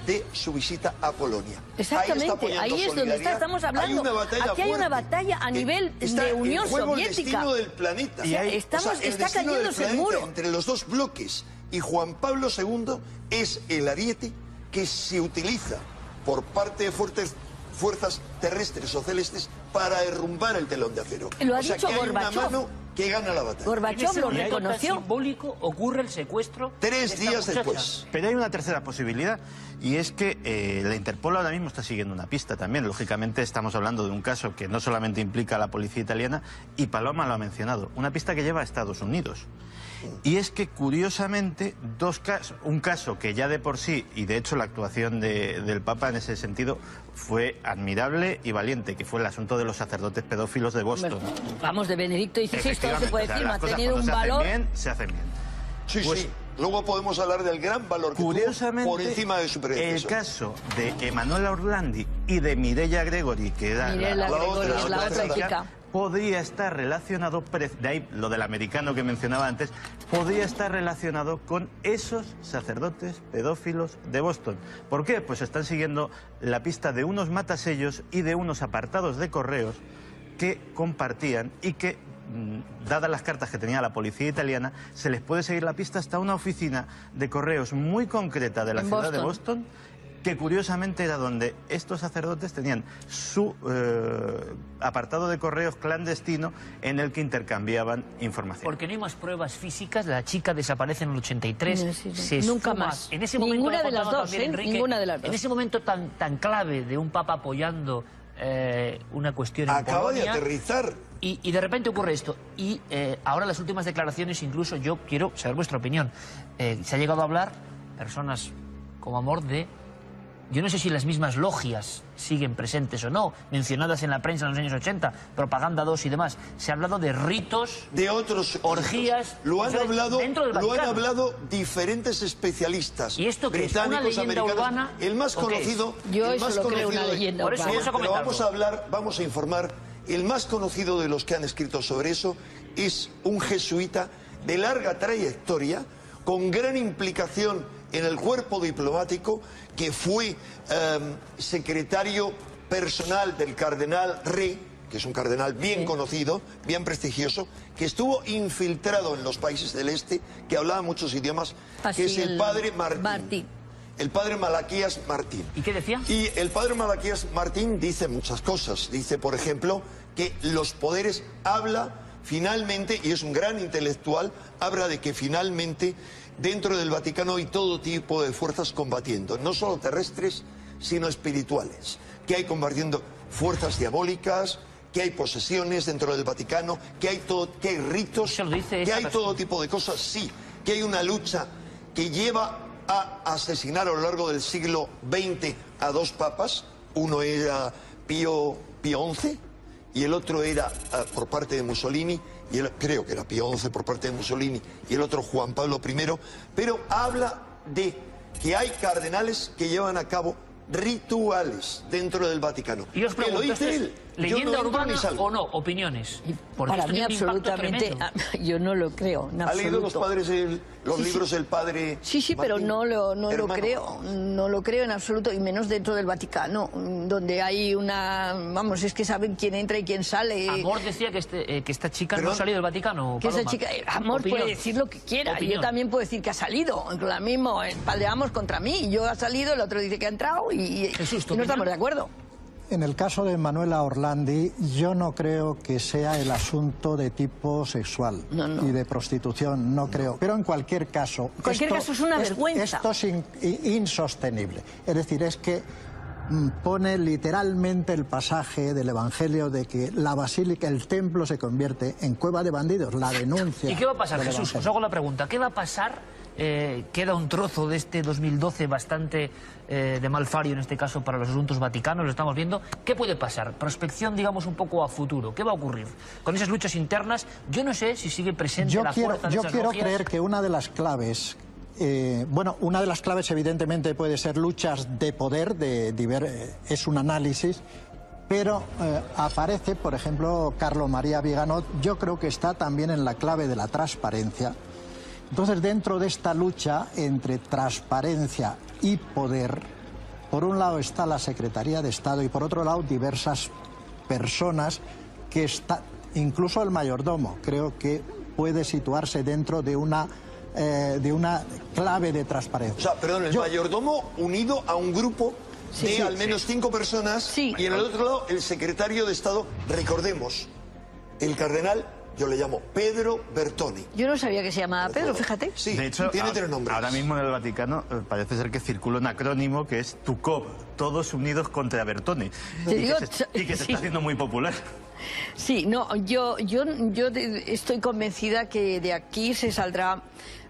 de su visita a Polonia. Exactamente, ahí es donde estamos hablando. Aquí hay una batalla a nivel de Unión Soviética. El destino del planeta. Está cayéndose el muro. Entre los dos bloques. Y Juan Pablo II es el ariete que se utiliza por parte de fuerzas terrestres o celestes para derrumbar el telón de acero. Lo ha dicho que hay Gorbachov. una mano que gana la batalla. Gorbachov lo reconoció. Simbólico ocurre el secuestro 3 días después. Pero hay una tercera posibilidad, y es que la Interpol ahora mismo está siguiendo una pista también. Lógicamente estamos hablando de un caso que no solamente implica a la policía italiana, y Paloma lo ha mencionado, una pista que lleva a Estados Unidos. Y es que, curiosamente, un caso que ya de por sí, y de hecho la actuación del Papa en ese sentido fue admirable y valiente, que fue el asunto de los sacerdotes pedófilos de Boston. Vamos, de Benedicto XVI, todo se puede decir, ha tenido un valor. Se hacen bien. Sí, Pues, sí. Luego podemos hablar del gran valor que tuvo por encima de su predecesor. El caso de Emanuela Orlandi y de Mireia Gregory, que era la otra chica, podría estar relacionado, de ahí lo del americano que mencionaba antes, podría estar relacionado con esos sacerdotes pedófilos de Boston. ¿Por qué? Pues están siguiendo la pista de unos matasellos y de unos apartados de correos que compartían y que, dadas las cartas que tenía la policía italiana, se les puede seguir la pista hasta una oficina de correos muy concreta de la ciudad de Boston, que curiosamente era donde estos sacerdotes tenían su apartado de correos clandestino en el que intercambiaban información. Porque no hay más pruebas físicas. La chica desaparece en el 83. Sí. Nunca más. En ese momento, ninguna de las dos, Enrique, ninguna de las dos. En ese momento tan clave de un papa apoyando una cuestión en Acaba Polonia, de aterrizar. Y de repente ocurre esto. Y ahora las últimas declaraciones, incluso yo quiero saber vuestra opinión. Se ha llegado a hablar, personas como Amor, de... Yo no sé si las mismas logias siguen presentes o no, mencionadas en la prensa en los años 80, Propaganda 2 y demás. Se ha hablado de ritos, de otros orgías. Lo han hablado, dentro del Vaticano. Lo han hablado diferentes especialistas. ¿Y esto qué es? Británicos, ¿Una leyenda americanos. urbana? El más conocido. Yo eso lo creo una leyenda urbana. Por eso pero vamos a informar. El más conocido de los que han escrito sobre eso es un jesuita de larga trayectoria, con gran implicación en el cuerpo diplomático, que fue secretario personal del cardenal Re, que es un cardenal bien conocido, bien prestigioso, que estuvo infiltrado en los países del este, que hablaba muchos idiomas, que es el padre Martín. El padre Malaquías Martín. ¿Y qué decía? Y el padre Malaquías Martín dice muchas cosas. Dice, por ejemplo, que los poderes finalmente, y es un gran intelectual, habla de que finalmente dentro del Vaticano hay todo tipo de fuerzas combatiendo, no solo terrestres, sino espirituales, que hay combatiendo fuerzas diabólicas, que hay posesiones dentro del Vaticano, que hay ritos, que hay todo tipo de cosas, sí, que hay una lucha que lleva a asesinar a lo largo del siglo XX a 2 papas. Uno era Pío XI y el otro era, por parte de Mussolini, y creo que era Pío XI por parte de Mussolini y el otro Juan Pablo I, pero habla de que hay cardenales que llevan a cabo rituales dentro del Vaticano. Y os pregunto, lo dice él. ¿Leyenda urbana o no? Opiniones. Para mí absolutamente, yo no lo creo. ¿Ha leído los libros del padre? Sí, pero Martín, no lo creo. Martín. No lo creo en absoluto, y menos dentro del Vaticano, donde hay una... Vamos, es que saben quién entra y quién sale. Amor decía que esta chica no ha salido del Vaticano. Que esa chica, Amor puede decir lo que quiera. Opinión. Y yo también puedo decir que ha salido. Lo mismo, el padre Amos contra mí. Yo ha salido, el otro dice que ha entrado y no estamos de acuerdo. En el caso de Manuela Orlandi, yo no creo que sea el asunto de tipo sexual y de prostitución, no creo. Pero en cualquier caso... En cualquier caso es una vergüenza. Esto es insostenible. Es decir, es que pone literalmente el pasaje del Evangelio de que la basílica, el templo, se convierte en cueva de bandidos, la denuncia. ¿Y qué va a pasar, Jesús? Os hago la pregunta. ¿Qué va a pasar? Queda un trozo de este 2012 bastante de malfario, en este caso, para los asuntos vaticanos, lo estamos viendo. ¿Qué puede pasar? Prospección, digamos, un poco a futuro. ¿Qué va a ocurrir? Con esas luchas internas, yo no sé si sigue presente la fuerza de esas Yo quiero logias. creer que una de las claves... una de las claves evidentemente puede ser luchas de poder, es un análisis, pero aparece, por ejemplo, Carlo María Viganò, yo creo que está también en la clave de la transparencia. Entonces, dentro de esta lucha entre transparencia y poder, por un lado está la Secretaría de Estado y por otro lado diversas personas que está, incluso el mayordomo, creo que puede situarse dentro de una clave de transparencia. O sea, perdón, el mayordomo unido a un grupo de al menos 5 personas y en el otro lado el secretario de Estado, recordemos, el cardenal, yo le llamo Pedro Bertone. Yo no sabía que se llamaba Pedro, fíjate. Sí, de hecho, tiene 3 nombres. Ahora mismo en el Vaticano parece ser que circula un acrónimo que es TUCOB, Todos Unidos contra Bertone, y que se está haciendo muy popular. Sí, no, yo estoy convencida que de aquí se saldrá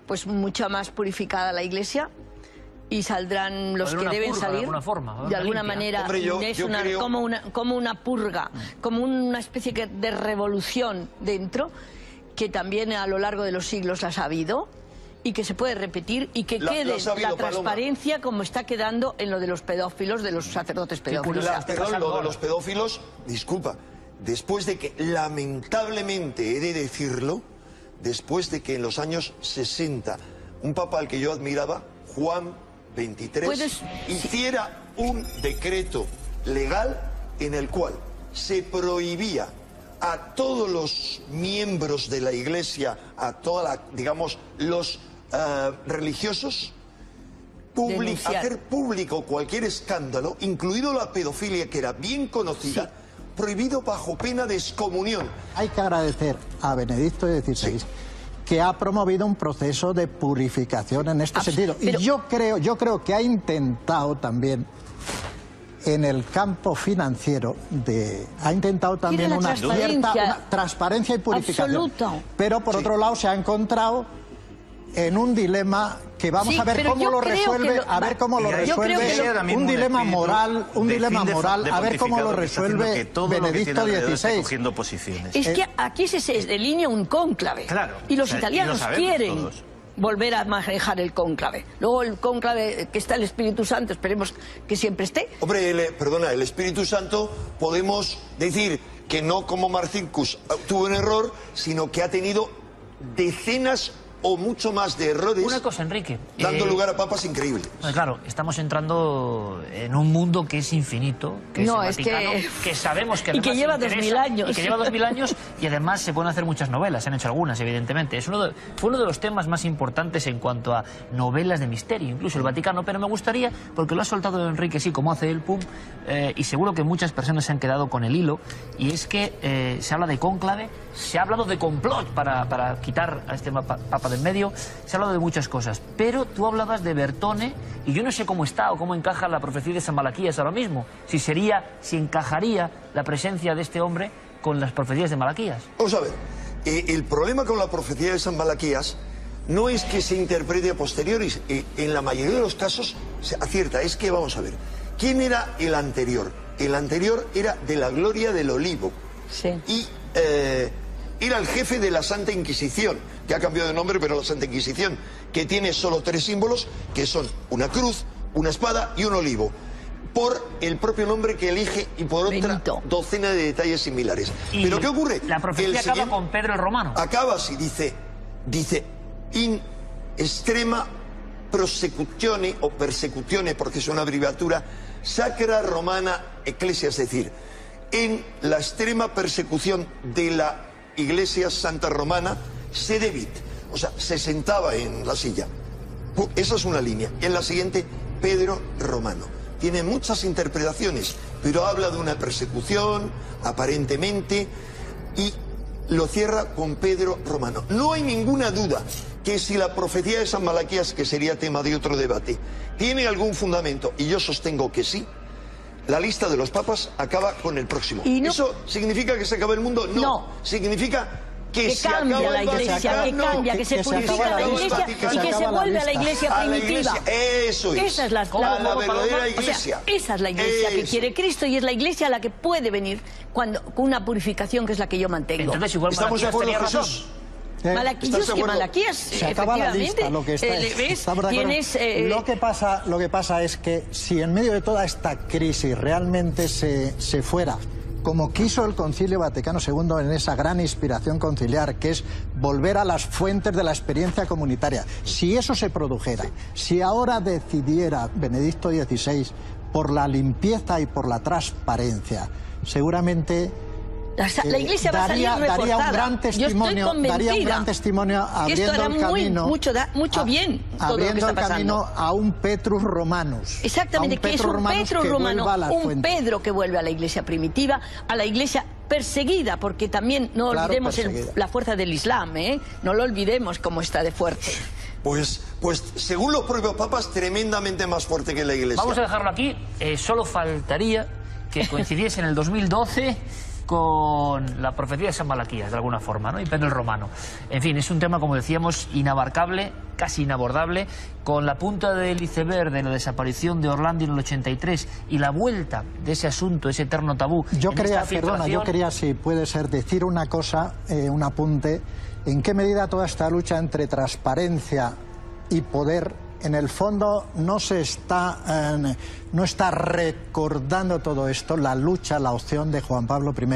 pues mucha más purificada la Iglesia y saldrán los que deben salir de alguna manera. Hombre, es como una purga, como una especie de revolución dentro, que también a lo largo de los siglos las ha habido y que se puede repetir y que quede la transparencia como está quedando en lo de los pedófilos, de los sacerdotes pedófilos. Lo de los pedófilos, disculpa, después de que lamentablemente he de decirlo, después de que en los años 60 un papa al que yo admiraba, Juan XXIII, hiciera un decreto legal en el cual se prohibía a todos los miembros de la Iglesia, a toda digamos, los religiosos, hacer público cualquier escándalo, incluido la pedofilia, que era bien conocida, prohibido bajo pena de excomunión. Hay que agradecer a Benedicto XVI que ha promovido un proceso de purificación en este sentido. Y yo creo que ha intentado también en el campo financiero ha intentado también una cierta transparencia y purificación. Absoluto. Pero por otro lado se ha encontrado en un dilema que vamos a ver cómo lo resuelve, un dilema moral, a ver cómo lo resuelve Benedicto XVI. Es que aquí se delinea un cónclave, y los italianos quieren volver a manejar el cónclave. Luego el cónclave que está el Espíritu Santo, esperemos que siempre esté. Hombre, el Espíritu Santo podemos decir que no como Marcinkus tuvo un error, sino que ha tenido decenas o mucho más de errores. Una cosa, Enrique. Dando lugar a papas increíbles. Pues claro, estamos entrando en un mundo que es infinito, que es el Vaticano, que sabemos que y que lleva 2000 años. Y que lleva 2000 años, y además se pueden hacer muchas novelas, se han hecho algunas, evidentemente. Fue uno de los temas más importantes en cuanto a novelas de misterio, incluso el Vaticano, pero me gustaría, porque lo ha soltado Enrique, sí, como hace él, pum, y seguro que muchas personas se han quedado con el hilo, y es que se habla de cónclave, se ha hablado de complot para quitar a este papa del medio, se ha hablado de muchas cosas, pero tú hablabas de Bertone y yo no sé cómo está o cómo encaja la profecía de San Malaquías ahora mismo, si encajaría la presencia de este hombre con las profecías de Malaquías. Vamos a ver, el problema con la profecía de San Malaquías no es que se interprete a posteriori, en la mayoría de los casos se acierta, es que vamos a ver, ¿quién era el anterior? El anterior era de la gloria del olivo. Sí. Y era el jefe de la Santa Inquisición, que ha cambiado de nombre, pero la Santa Inquisición, que tiene solo 3 símbolos, que son una cruz, una espada y un olivo, por el propio nombre que elige y por otra Benito. docena de detalles similares. Y ¿Pero qué ocurre? la profecía acaba con Pedro el Romano. Acaba así, dice in extrema prosecutione o persecutione, porque es una abreviatura, Sacra Romana Ecclesia, es decir, en la extrema persecución de la Iglesia Santa Romana, sedevit, o sea, se sentaba en la silla. Esa es una línea. En la siguiente, Pedro Romano. Tiene muchas interpretaciones, pero habla de una persecución, aparentemente, y lo cierra con Pedro Romano. No hay ninguna duda que si la profecía de San Malaquías, que sería tema de otro debate, tiene algún fundamento, y yo sostengo que sí, la lista de los papas acaba con el próximo. Y no, ¿eso significa que se acaba el mundo? No. No. Significa que se cambia acaba la el iglesia, Vaticano, que cambia, que se purifica la iglesia y que se vuelve a la iglesia primitiva. Eso es. Esa es la verdadera iglesia. O sea, esa es la iglesia que quiere Cristo y es la iglesia a la que puede venir con una purificación que es la que yo mantengo. Entonces igual ¿Estamos de Malaquías acuerdo, tenía razón. Jesús? Malaquías, que Malaquías, se acaba la lista, lo que está, ¿ves? estamos de acuerdo. Lo que pasa es que si en medio de toda esta crisis realmente se fuera, como quiso el Concilio Vaticano II en esa gran inspiración conciliar, que es volver a las fuentes de la experiencia comunitaria, si eso se produjera, si ahora decidiera Benedicto XVI por la limpieza y por la transparencia, seguramente la iglesia va a salir reforzada. daría un gran testimonio, abriendo el camino, mucho bien todo lo que está pasando. A un Petrus Romanus. Exactamente, que es un Petrus romano, un Pedro que vuelve a la iglesia primitiva, a la iglesia perseguida, porque también no olvidemos la fuerza del Islam, ¿eh? No lo olvidemos cómo está de fuerte. Pues según los propios papas, tremendamente más fuerte que la iglesia. Vamos a dejarlo aquí. Solo faltaría que coincidiese en el 2012 con la profecía de San Malaquías, de alguna forma, ¿no? Y Pedro el Romano. En fin, es un tema, como decíamos, inabarcable, casi inabordable, con la punta del iceberg de la desaparición de Orlandi en el 83 y la vuelta de ese asunto, ese eterno tabú. Yo quería, si puede ser, decir una cosa, un apunte, en qué medida toda esta lucha entre transparencia y poder, en el fondo no está recordando todo esto, la lucha, la opción de Juan Pablo I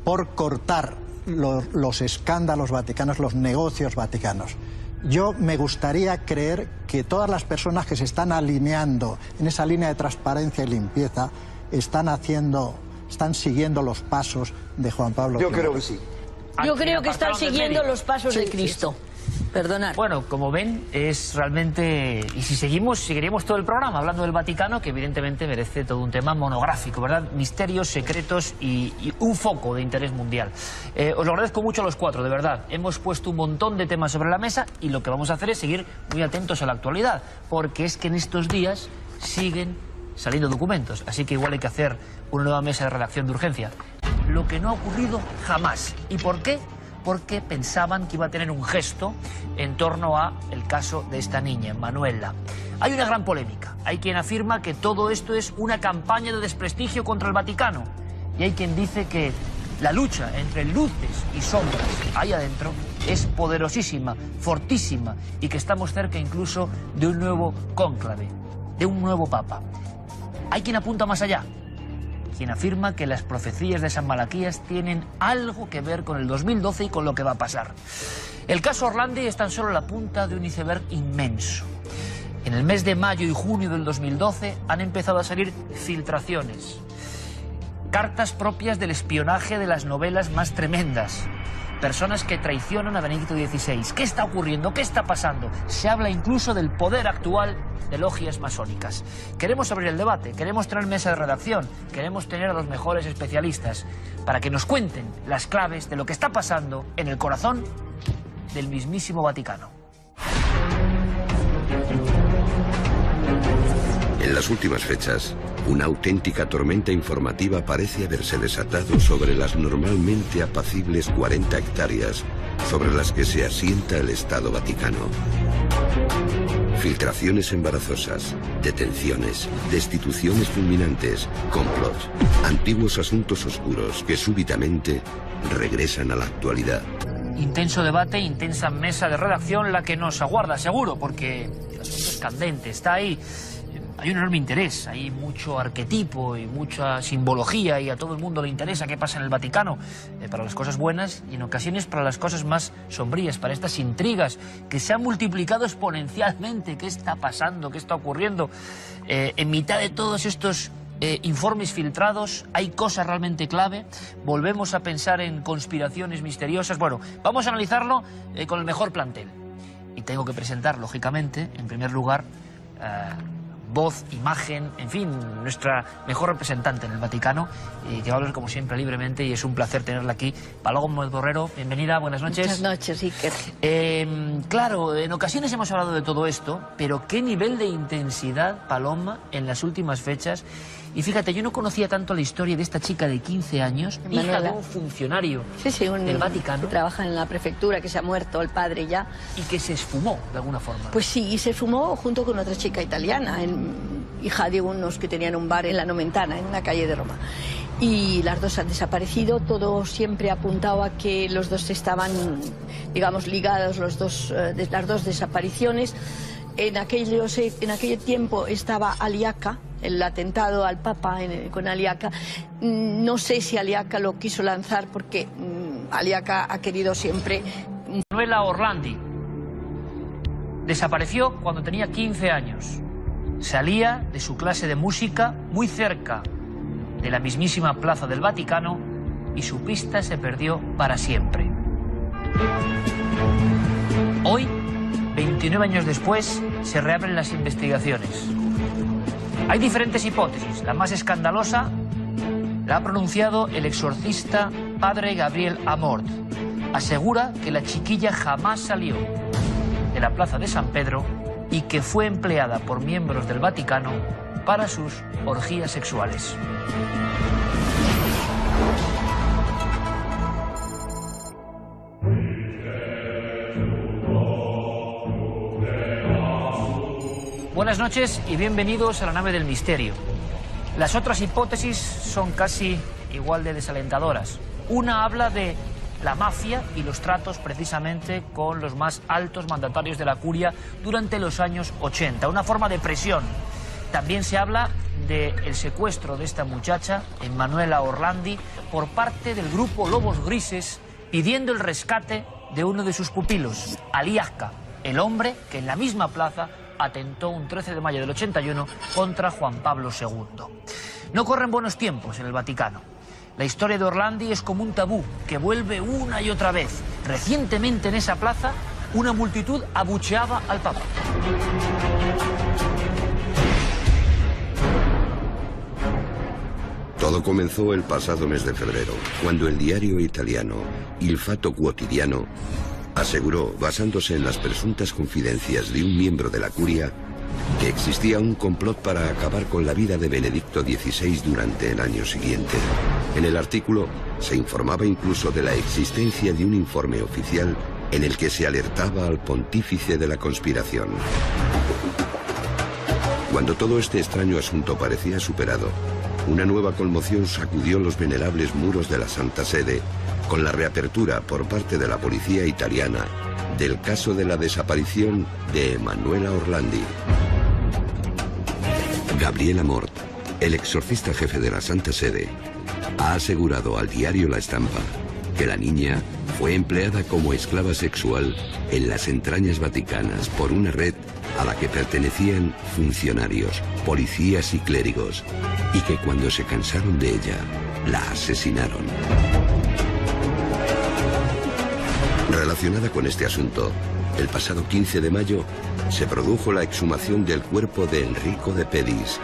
por cortar los escándalos vaticanos, los negocios vaticanos. Yo me gustaría creer que todas las personas que se están alineando en esa línea de transparencia y limpieza están siguiendo los pasos de Juan Pablo I. Yo creo que sí. Yo creo que están siguiendo los pasos de Cristo. Perdonad. Bueno, como ven, es realmente... Y si seguiríamos todo el programa hablando del Vaticano, que evidentemente merece todo un tema monográfico, ¿verdad? Misterios, secretos y un foco de interés mundial. Os lo agradezco mucho a los cuatro, de verdad. Hemos puesto un montón de temas sobre la mesa y lo que vamos a hacer es seguir muy atentos a la actualidad, porque es que en estos días siguen saliendo documentos, así que igual hay que hacer una nueva mesa de redacción de urgencia. Lo que no ha ocurrido jamás. ¿Y por qué? Porque pensaban que iba a tener un gesto en torno a el caso de esta niña, Manuela. Hay una gran polémica. Hay quien afirma que todo esto es una campaña de desprestigio contra el Vaticano. Y hay quien dice que la lucha entre luces y sombras ahí adentro es poderosísima, fortísima, y que estamos cerca incluso de un nuevo cónclave, de un nuevo papa. Hay quien apunta más allá, quien afirma que las profecías de San Malaquías tienen algo que ver con el 2012 y con lo que va a pasar. El caso Orlandi es tan solo la punta de un iceberg inmenso. En el mes de mayo y junio del 2012 han empezado a salir filtraciones, cartas propias del espionaje de las novelas más tremendas, personas que traicionan a Benedicto XVI. ¿Qué está ocurriendo? ¿Qué está pasando? Se habla incluso del poder actual de logias masónicas. Queremos abrir el debate, queremos tener mesa de redacción, queremos tener a los mejores especialistas para que nos cuenten las claves de lo que está pasando en el corazón del mismísimo Vaticano. En las últimas fechas, una auténtica tormenta informativa parece haberse desatado sobre las normalmente apacibles 40 hectáreas sobre las que se asienta el Estado Vaticano. Filtraciones embarazosas, detenciones, destituciones fulminantes, complots, antiguos asuntos oscuros que súbitamente regresan a la actualidad. Intenso debate, intensa mesa de redacción la que nos aguarda, seguro, porque el asunto es candente, está ahí. Hay un enorme interés, hay mucho arquetipo y mucha simbología y a todo el mundo le interesa qué pasa en el Vaticano, para las cosas buenas y en ocasiones para las cosas más sombrías, para estas intrigas que se han multiplicado exponencialmente. ¿Qué está pasando? ¿Qué está ocurriendo? En mitad de todos estos informes filtrados, ¿hay cosas realmente clave? ¿Volvemos a pensar en conspiraciones misteriosas? Bueno, vamos a analizarlo con el mejor plantel. Y tengo que presentar, lógicamente, en primer lugar, voz, imagen, en fin, nuestra mejor representante en el Vaticano, que va a hablar como siempre libremente y es un placer tenerla aquí. Paloma Gómez Borrero, bienvenida, buenas noches. Buenas noches, Iker. Claro, en ocasiones hemos hablado de todo esto, pero qué nivel de intensidad, Paloma, en las últimas fechas. Y fíjate, yo no conocía tanto la historia de esta chica de 15 años, hija de un funcionario del Vaticano. Que trabaja en la prefectura, que se ha muerto el padre ya. Y que se esfumó, de alguna forma. Pues sí, y se esfumó junto con otra chica italiana, hija de unos que tenían un bar en la Nomentana, en una calle de Roma. Y las dos han desaparecido, todo siempre apuntado a que los dos estaban, digamos, ligados, las dos desapariciones. En aquel tiempo estaba Aliaca, el atentado al Papa con Aliaca. No sé si Aliaca lo quiso lanzar porque Aliaca ha querido siempre... Manuela Orlandi desapareció cuando tenía 15 años. Salía de su clase de música muy cerca de la mismísima plaza del Vaticano y su pista se perdió para siempre. Hoy, 29 años después, se reabren las investigaciones. Hay diferentes hipótesis. La más escandalosa la ha pronunciado el exorcista padre Gabriel Amort. Asegura que la chiquilla jamás salió de la plaza de San Pedro y que fue empleada por miembros del Vaticano para sus orgías sexuales. Buenas noches y bienvenidos a la nave del misterio. Las otras hipótesis son casi igual de desalentadoras. Una habla de la mafia y los tratos precisamente con los más altos mandatarios de la curia durante los años 80, una forma de presión. También se habla del secuestro de esta muchacha, Manuela Orlandi, por parte del grupo Lobos Grises, pidiendo el rescate de uno de sus pupilos, Aliaca, el hombre que en la misma plaza atentó un 13 de mayo del 81 contra Juan Pablo II. No corren buenos tiempos en el Vaticano. La historia de Orlandi es como un tabú que vuelve una y otra vez. Recientemente en esa plaza, una multitud abucheaba al Papa. Todo comenzó el pasado mes de febrero, cuando el diario italiano Il Fatto Quotidiano aseguró, basándose en las presuntas confidencias de un miembro de la curia, que existía un complot para acabar con la vida de Benedicto XVI durante el año siguiente. En el artículo se informaba incluso de la existencia de un informe oficial en el que se alertaba al pontífice de la conspiración. Cuando todo este extraño asunto parecía superado, una nueva conmoción sacudió los venerables muros de la Santa Sede, con la reapertura por parte de la policía italiana del caso de la desaparición de Manuela Orlandi. Gabriel Amort, el exorcista jefe de la Santa Sede, ha asegurado al diario La Stampa que la niña fue empleada como esclava sexual en las entrañas vaticanas por una red a la que pertenecían funcionarios, policías y clérigos, y que cuando se cansaron de ella, la asesinaron. Relacionada con este asunto, el pasado 15 de mayo se produjo la exhumación del cuerpo de Enrico de Pedis,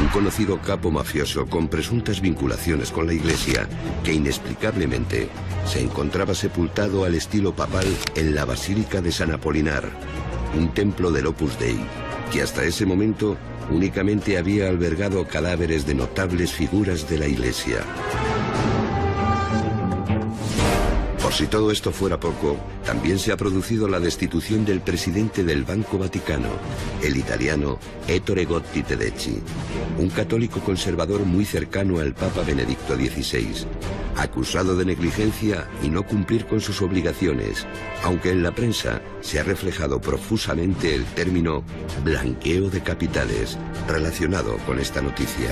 un conocido capo mafioso con presuntas vinculaciones con la Iglesia que inexplicablemente se encontraba sepultado al estilo papal en la Basílica de San Apolinar, un templo del Opus Dei que hasta ese momento únicamente había albergado cadáveres de notables figuras de la Iglesia. Por si todo esto fuera poco, también se ha producido la destitución del presidente del Banco Vaticano, el italiano Ettore Gotti Tedeschi, un católico conservador muy cercano al Papa Benedicto XVI, acusado de negligencia y no cumplir con sus obligaciones, aunque en la prensa se ha reflejado profusamente el término blanqueo de capitales relacionado con esta noticia.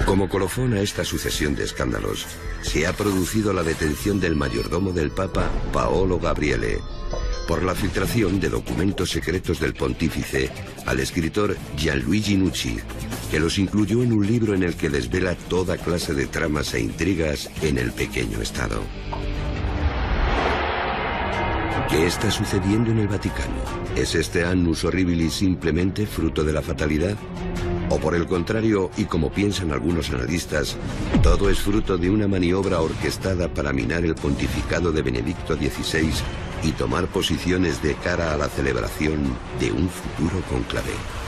Como colofón a esta sucesión de escándalos, se ha producido la detención del mayordomo del Papa, Paolo Gabriele, por la filtración de documentos secretos del pontífice al escritor Gianluigi Nucci, que los incluyó en un libro en el que desvela toda clase de tramas e intrigas en el pequeño Estado. ¿Qué está sucediendo en el Vaticano? ¿Es este annus horribilis simplemente fruto de la fatalidad? ¿O por el contrario, y como piensan algunos analistas, todo es fruto de una maniobra orquestada para minar el pontificado de Benedicto XVI y tomar posiciones de cara a la celebración de un futuro cónclave?